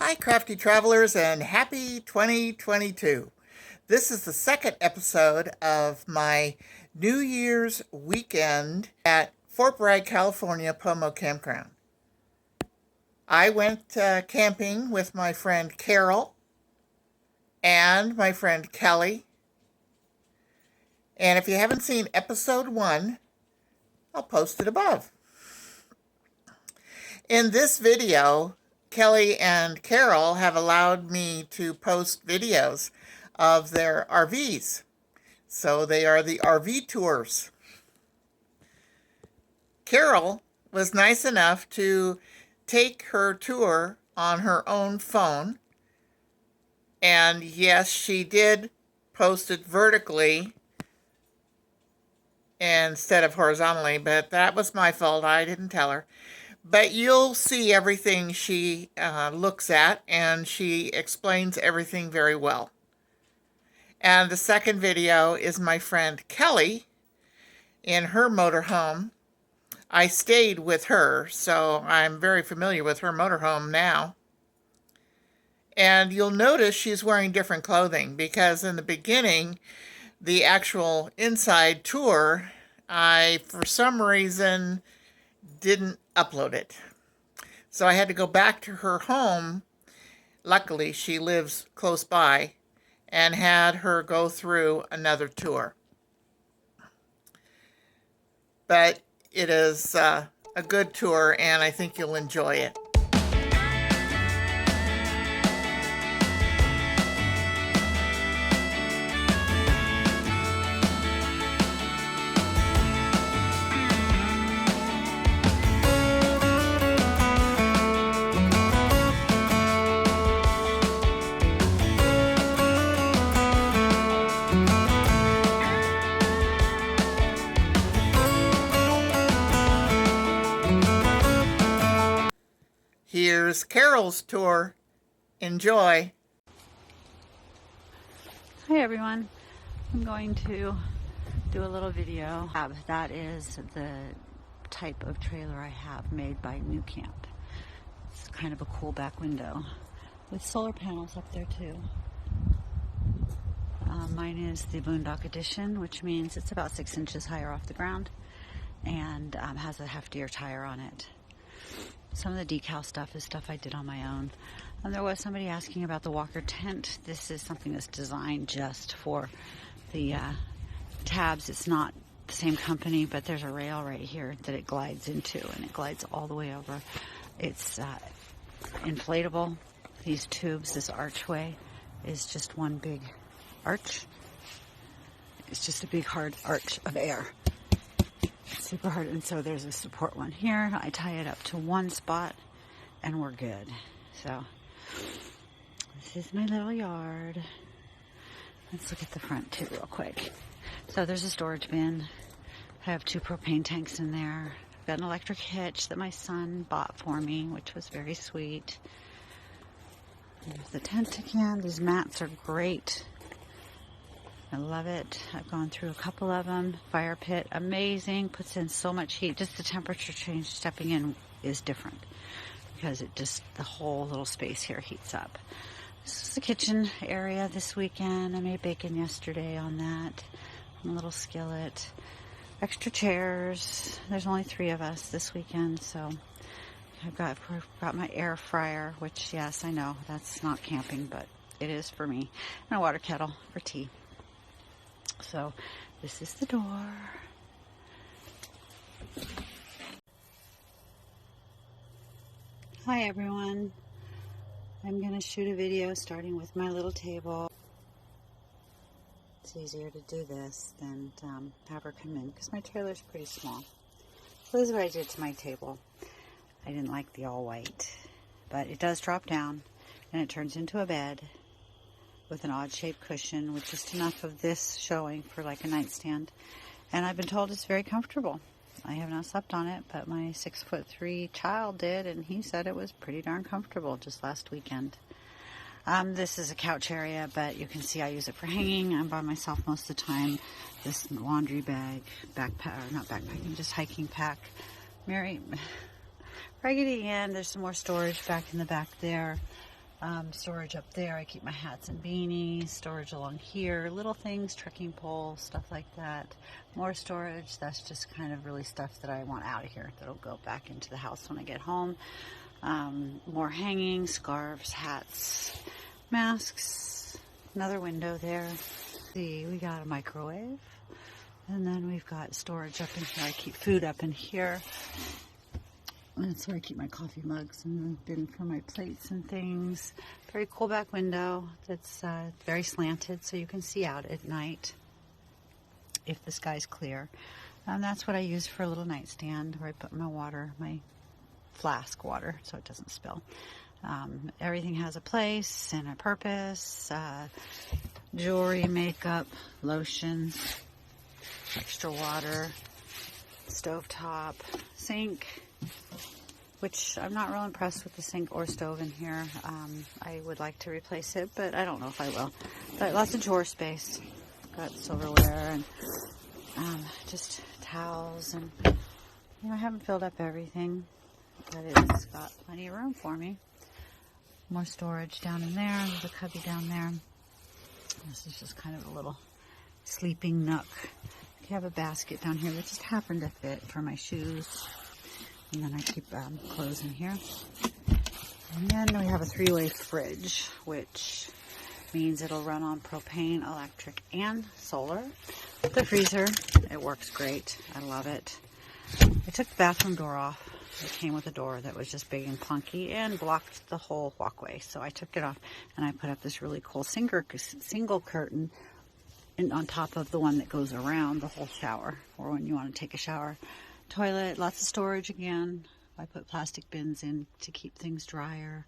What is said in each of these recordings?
Hi, crafty travelers, and happy 2022. This is the second episode of my New Year's weekend at Fort Bragg, California, Pomo Campground. I went camping with my friend Carol and my friend Kelly. And if you haven't seen episode 1, I'll post it above. In this video, Kelly and Carol have allowed me to post videos of their RVs. So they are the RV tours. Carol was nice enough to take her tour on her own phone. And yes, she did post it vertically instead of horizontally, but that was my fault. I didn't tell her. But you'll see everything she looks at, and she explains everything very well. And the second video is my friend Kelly in her motorhome. I stayed with her, so I'm very familiar with her motorhome now. And you'll notice she's wearing different clothing because in the beginning, the actual inside tour, I, for some reason, didn't upload it. So I had to go back to her home. Luckily, she lives close by, and had her go through another tour. But it is a good tour, and I think you'll enjoy it. Here's Carol's tour. Enjoy. Hi everyone. I'm going to do a little video. That is the type of trailer I have made by Nook. It's kind of a cool back window with solar panels up there too. Mine is the Boondock Edition, which means it's about 6 inches higher off the ground and has a heftier tire on it. Some of the decal stuff is stuff I did on my own. And there was somebody asking about the walker tent. This is something that's designed just for the tabs. It's not the same company, but there's a rail right here that it glides into, and it glides all the way over. It's inflatable. These tubes, this archway, is just one big arch. It's just a big hard arch of air. Super hard, and so there's a support one here. I tie it up to one spot and we're good. So this is my little yard. Let's look at the front too real quick. So there's a storage bin. I have 2 propane tanks in there. I've got an electric hitch that my son bought for me, which was very sweet. There's the tent again. These mats are great. I love it. I've gone through a couple of them. Fire pit, amazing. Puts in so much heat. Just the temperature change stepping in is different because it just, the whole little space here heats up. This is the kitchen area this weekend. I made bacon yesterday on that. On a little skillet. Extra chairs. There's only 3 of us this weekend, so I've got my air fryer, which, yes, I know that's not camping, but it is for me. And a water kettle for tea. So this is the door. Hi everyone. I'm going to shoot a video starting with my little table. It's easier to do this than have her come in because my trailer's pretty small. So this is what I did to my table. I didn't like the all white, but it does drop down and it turns into a bed with an odd-shaped cushion with just enough of this showing for like a nightstand. And I've been told it's very comfortable. I have not slept on it, but my 6'3" child did, and he said it was pretty darn comfortable just last weekend. This is a couch area, but you can see I use it for hanging. I'm by myself most of the time. This laundry bag, backpack, or not backpacking, just hiking pack. Raggedy Ann, there's some more storage back in the back there. Storage up there, I keep my hats and beanies. Storage along here, little things, trekking poles, stuff like that. More storage, that's just kind of really stuff that I want out of here that'll go back into the house when I get home. More hanging, scarves, hats, masks, another window there. See, we got a microwave, and then we've got storage up in here. I keep food up in here. That's where I keep my coffee mugs and the bin for my plates and things. Very cool back window that's very slanted so you can see out at night if the sky's clear. And that's what I use for a little nightstand where I put my water, my flask water, so it doesn't spill. Everything has a place and a purpose. Jewelry, makeup, lotion, extra water, stovetop, sink, which I'm not real impressed with the sink or stove in here. I would like to replace it, but I don't know if I will. But lots of drawer space. Got silverware and just towels, and I haven't filled up everything, but it's got plenty of room for me. More storage down in there. There's a cubby down there. This is just kind of a little sleeping nook. I have a basket down here that just happened to fit for my shoes. And then I keep clothes in here. And then we have a 3-way fridge, which means it'll run on propane, electric, and solar. The freezer, it works great. I love it. I took the bathroom door off. It came with a door that was just big and clunky and blocked the whole walkway. So I took it off and I put up this really cool single curtain on top of the one that goes around the whole shower, or when you want to take a shower. Toilet, lots of storage again. I put plastic bins in to keep things drier.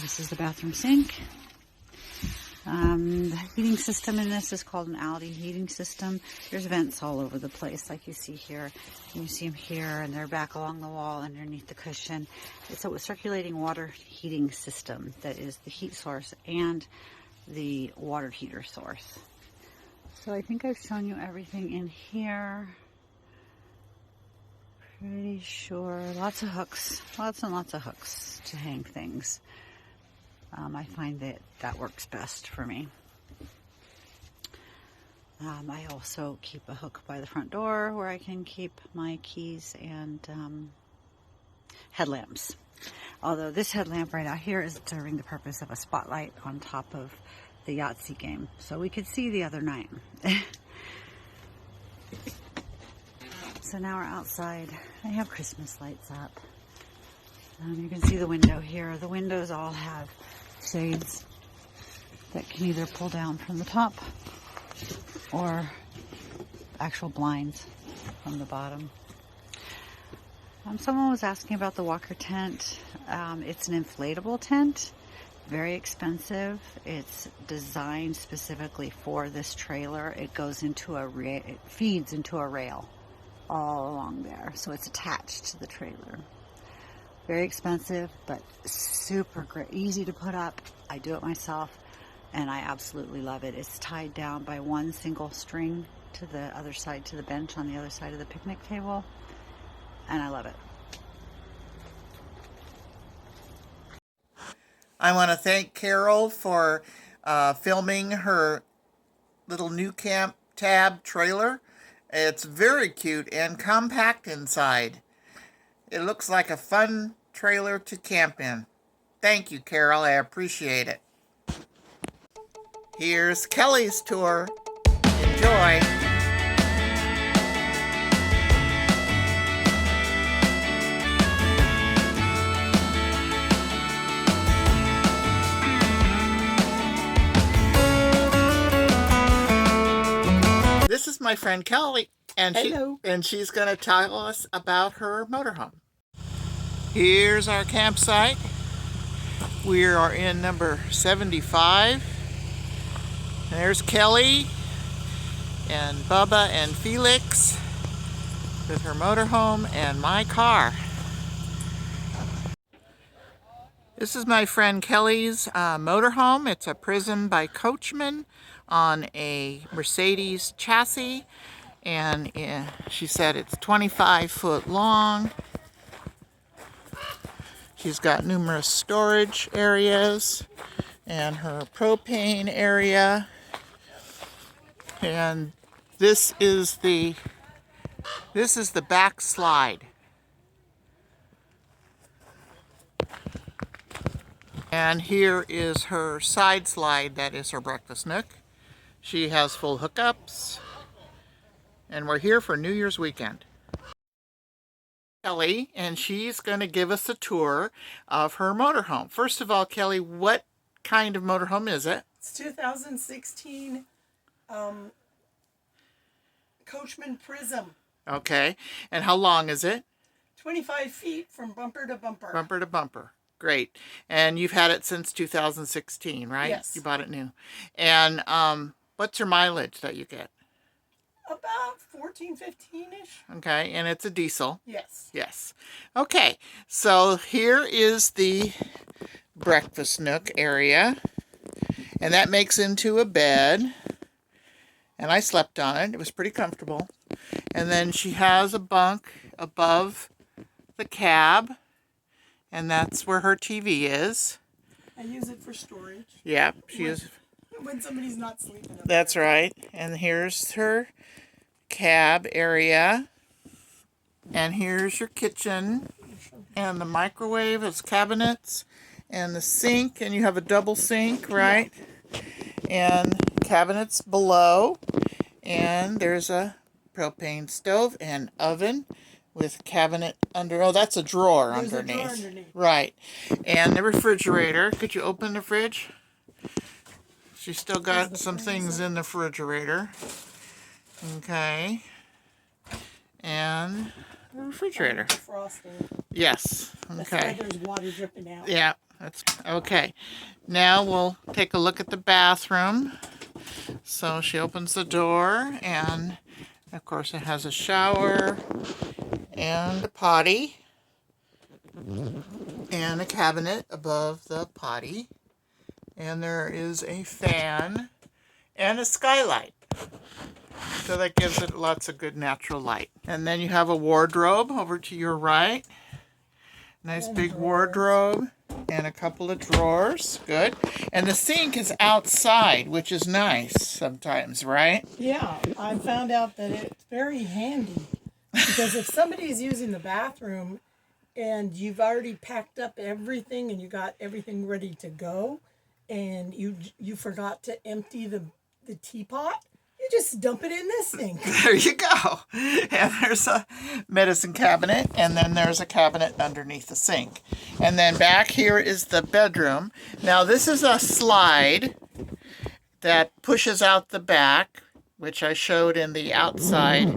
This is the bathroom sink. The heating system in this is called an Aldi heating system. There's vents all over the place, like you see here. You see them here, and they're back along the wall underneath the cushion. It's a circulating water heating system that is the heat source and the water heater source. So I think I've shown you everything in here. Pretty sure. Lots of hooks. Lots and lots of hooks to hang things. I find that works best for me. I also keep a hook by the front door where I can keep my keys and headlamps. Although this headlamp right out here is serving the purpose of a spotlight on top of the Yahtzee game. So we could see the other night. So now we're outside. I have Christmas lights up. You can see the window here. The windows all have shades that can either pull down from the top or actual blinds from the bottom. Someone was asking about the Walker tent. It's an inflatable tent, very expensive. It's designed specifically for this trailer. It goes into it feeds into a rail all along there, so it's attached to the trailer. Very expensive, but super great, easy to put up. I do it myself, and I absolutely love it. It's tied down by one single string to the other side, to the bench on the other side of the picnic table, and I love it. I want to thank Carol for filming her little new camp tab trailer. It's very cute and compact inside. It looks like a fun trailer to camp in. Thank you, Carol. I appreciate it. Here's Kelly's tour. Enjoy. This is my friend Kelly, and she's going to tell us about her motorhome. Here's our campsite. We are in number 75. And there's Kelly and Bubba and Felix with her motorhome and my car. This is my friend Kelly's motorhome. It's a Prism by Coachman on a Mercedes chassis, and she said it's 25 foot long. She's got numerous storage areas and her propane area. And this is the back slide. And here is her side slide, that is her breakfast nook. She has full hookups. And we're here for New Year's weekend. Kelly, and she's going to give us a tour of her motorhome. First of all, Kelly, what kind of motorhome is it? It's 2016 Coachman Prism. Okay. And how long is it? 25 feet from bumper to bumper. Bumper to bumper. Great. And you've had it since 2016, right? Yes. You bought it new. And what's your mileage that you get? About 14, 15-ish. Okay. And it's a diesel? Yes. Yes. Okay. So here is the breakfast nook area. And that makes into a bed. And I slept on it. It was pretty comfortable. And then she has a bunk above the cab. And that's where her TV is. I use it for storage. Yep, she is. When somebody's not sleeping. That's right. And here's her cab area. And here's your kitchen. And the microwave is cabinets. And the sink. And you have a double sink, right? And cabinets below. And there's a propane stove and oven with cabinet under. Oh, that's a drawer There's underneath. a drawer underneath. Right. And the refrigerator. Could you open the fridge? She's still got some things in the refrigerator. Okay. And the refrigerator. Frosting. Yes. That's Okay. why there's water dripping out. Yeah, that's okay. Now we'll take a look at the bathroom. So she opens the door, and of course it has a shower and a potty and a cabinet above the potty. And there is a fan and a skylight. So that gives it lots of good natural light. And then you have a wardrobe over to your right. Nice big wardrobe and a couple of drawers. Good. And the sink is outside, which is nice sometimes, right? Yeah, I found out that it's very handy. Because if somebody's using the bathroom and you've already packed up everything and you got everything ready to go, and you forgot to empty the teapot, you just dump it in this thing. There you go. And there's a medicine cabinet, and then there's a cabinet underneath the sink. And then back here is the bedroom. Now this is a slide that pushes out the back, which I showed in the outside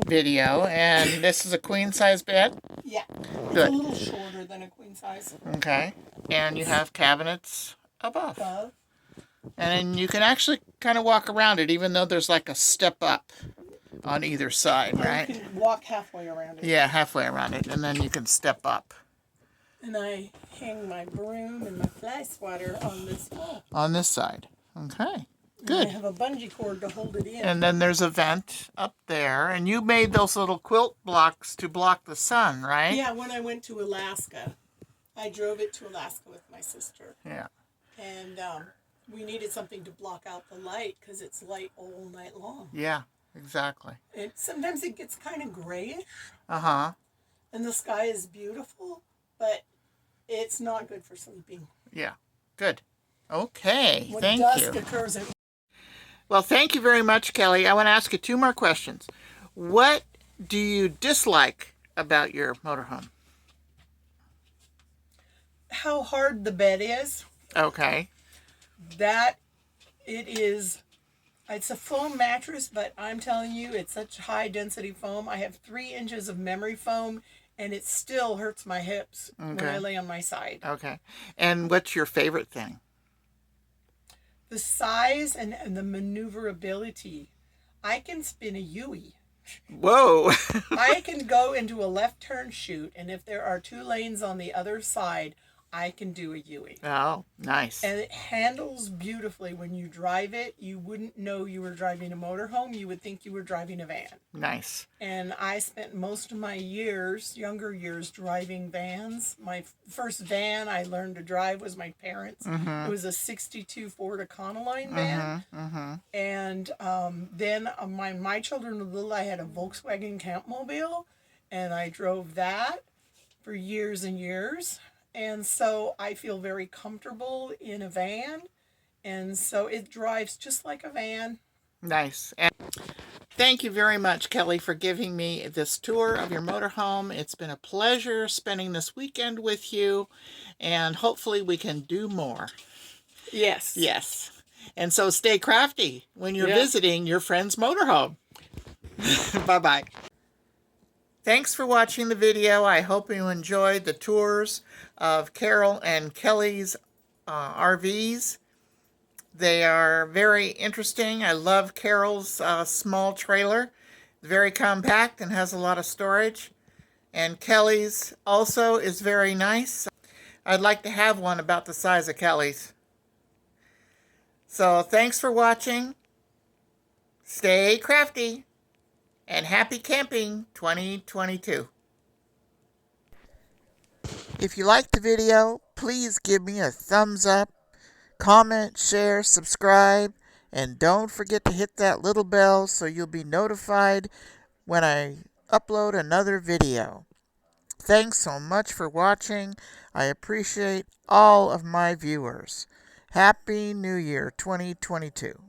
video. And this is a queen size bed. Yeah, it's Good. a little shorter than a queen size. Okay. And you have cabinets above. And then you can actually kind of walk around it, even though there's like a step up on either side, right? You can walk halfway around it. Yeah, halfway around it, and then you can step up. And I hang my broom and my fly swatter on this wall. On this side. Okay, And good. I have a bungee cord to hold it in. And then there's a vent up there, and you made those little quilt blocks to block the sun, right? Yeah, when I went to Alaska. I drove it to Alaska with my sister. Yeah. And we needed something to block out the light because it's light all night long. Yeah, exactly. Sometimes it gets kind of grayish. Uh-huh. And the sky is beautiful, but it's not good for sleeping. Yeah, good. Okay, When thank dusk you. occurs, Well, thank you very much, Kelly. I want to ask you two more questions. What do you dislike about your motorhome? how hard the bed is. Okay. That it is. It's a foam mattress, but I'm telling you, it's such high density foam. I have 3 inches of memory foam, and it still hurts my hips when I lay on my side. Okay. And what's your favorite thing? The size and the maneuverability. I can spin a Yui. Whoa. I can go into a left turn chute, and if there are 2 lanes on the other side, I can do a Yui. Oh, nice. And it handles beautifully. When you drive it, you wouldn't know you were driving a motorhome. You would think you were driving a van. Nice. And I spent most of my years, younger years, driving vans. My first van I learned to drive was my parents'. It was a 62 Ford Econoline van. And then when my children were little, I had a Volkswagen Campmobile, and I drove that for years and years. And so I feel very comfortable in a van. And so it drives just like a van. Nice. And thank you very much, Kelly, for giving me this tour of your motorhome. It's been a pleasure spending this weekend with you, and hopefully we can do more. Yes. Yes. And so stay crafty when you're visiting your friend's motorhome. Bye-bye. Thanks for watching the video. I hope you enjoyed the tours of Carol and Kelly's RVs. They are very interesting. I love Carol's small trailer. Very compact and has a lot of storage. And Kelly's also is very nice. I'd like to have one about the size of Kelly's. So thanks for watching. Stay crafty. And happy camping 2022. If you liked the video, please give me a thumbs up, comment, share, subscribe, and don't forget to hit that little bell so you'll be notified when I upload another video. Thanks so much for watching. I appreciate all of my viewers. Happy New Year 2022.